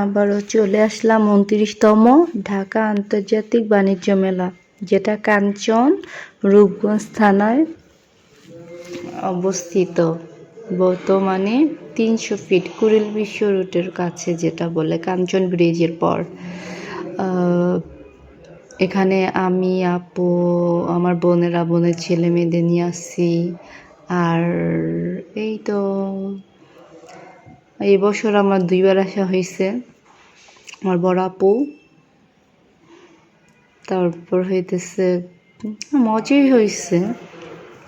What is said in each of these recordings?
আবারও চলে আসলাম 29তম ঢাকা আন্তর্জাতিক বাণিজ্য মেলা, যেটা কাঞ্চন রূপগঞ্জ থানায় অবস্থিত। বর্তমানে 300 ফিট কুড়িল বিশ্ব রুটের কাছে, যেটা বলে কাঞ্চন ব্রিজের পর। এখানে আমি, আপু, আমার বোনের ছেলে মেয়েদের নিয়ে আসছি। আর এই তো এই বছর আমার 2বার আসা হয়েছে। আমার বড় আপু, তারপর হইতেছে মজাই হয়েছে,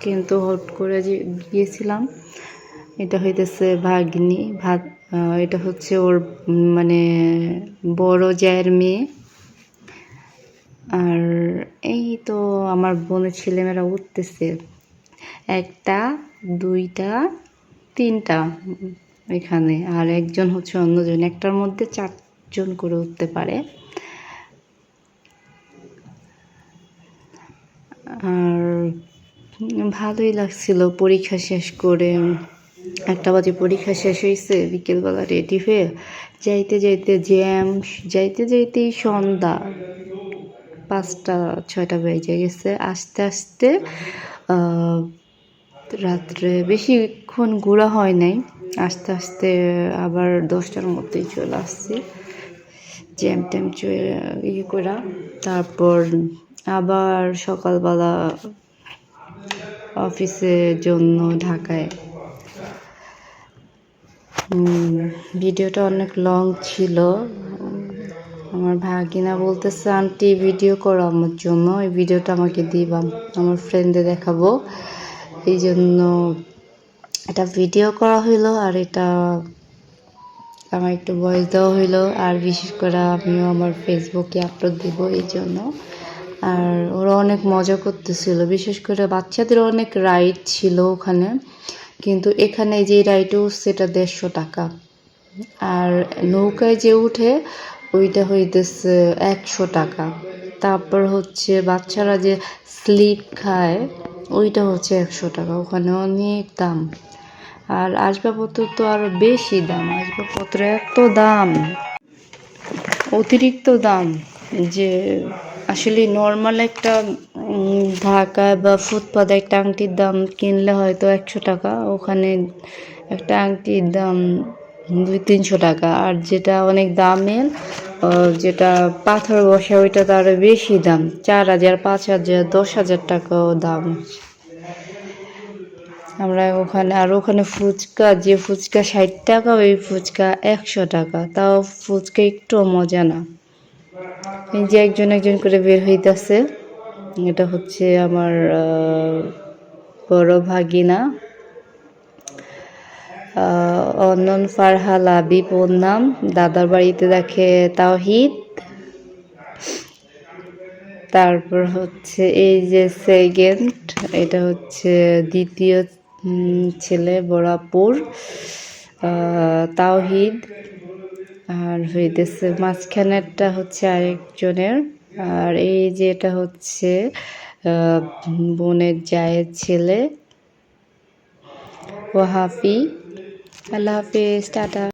কিন্তু হট করে যে গিয়েছিলাম। এটা হইতেছে ভাগ্নি, এটা হচ্ছে ওর মানে বড় জায়ের মেয়ে। আর এই তো আমার বোনের ছেলেমেয়েরা উঠতেছে, 1টা 2টা 3টা এখানে, আর একজন হচ্ছে অন্যজন। একটার মধ্যে 4জন করে উঠতে পারে। আর ভালোই লাগছিল। পরীক্ষা শেষ করে 1টা বাজে পরীক্ষা শেষ হয়েছে, বিকেলবেলা রেডি হয়ে যাইতে যাইতে জ্যাম, যাইতে যাইতেই সন্ধ্যা 5টা 6টা বেজে গেছে। আস্তে আস্তে রাত্রে বেশিক্ষণ ঘোরা হয় নাই, আস্তে আস্তে আবার 10টার মধ্যেই চলে আসছি, জ্যাম ট্যাম ইয়ে করা। তারপর আবার সকালবেলা অফিসের জন্য ঢাকায়। ভিডিওটা অনেক লং ছিল। আমার ভাগিনা বলতেছে, আন্টি ভিডিও করো আমার জন্য, এই ভিডিওটা আমাকে দিবা, আমার ফ্রেন্ডে দেখাবো। এই জন্য এটা ভিডিও করা হইলো, আর এটা আমার একটু ভয়েস দেওয়া হইলো। আর বিশেষ করে আমিও আমার ফেসবুকে আপলোড দিব এই জন্য। আর ওরা অনেক মজা করতেছিল, বিশেষ করে বাচ্চাদের অনেক রাইড ছিল ওখানে। কিন্তু এখানে যে রাইডও সেটা 150 টাকা, আর নৌকায় যে উঠে ওইটা হইতেছে 100 টাকা। তারপর হচ্ছে বাচ্চারা যে স্লিপ খায় ওইটা হচ্ছে 100 টাকা। ওখানে অনেক দাম। আর আসবাবপত্র তো আরো বেশি দাম, আসবাবপত্র এত দাম, অতিরিক্ত দাম, যে আসলে নর্মাল একটা ঢাকায় বা ফুটপাতে একটা আংটির দাম কিনলে হয়তো 100 টাকা, ওখানে একটা আংটির দাম 200-300 টাকা। আর যেটা অনেক দামের, যেটা পাথর বসা, ওইটা তো আরো বেশি দাম, 4000, 5000, 10,000 টাকাও দাম। আমরা ওখানে, আর ওখানে ফুচকা, যে ফুচকা 60 টাকা, ওই ফুচকা 100 টাকা। তাও ফুচকা একটু মজা না। এই যে একজন একজন করে বের হইতেছে, এটা হচ্ছে আমার বড় ভাগিনা, অনন ফারহা লাবিব ওর নাম। দাদার বাড়িতে দেখে তাওহিদ। তারপর হচ্ছে এই যে সেকেন্ড, এটা হচ্ছে দ্বিতীয় ছেলে বড়াপুর, তাওহিদ। আর হইতেছে মাঝখানেরটা হচ্ছে আরেকজনের। আর এই যে এটা হচ্ছে বোনের জায়ের ছেলে ওয়াহাফি। আল্লাহ হাফিজ, টাটা।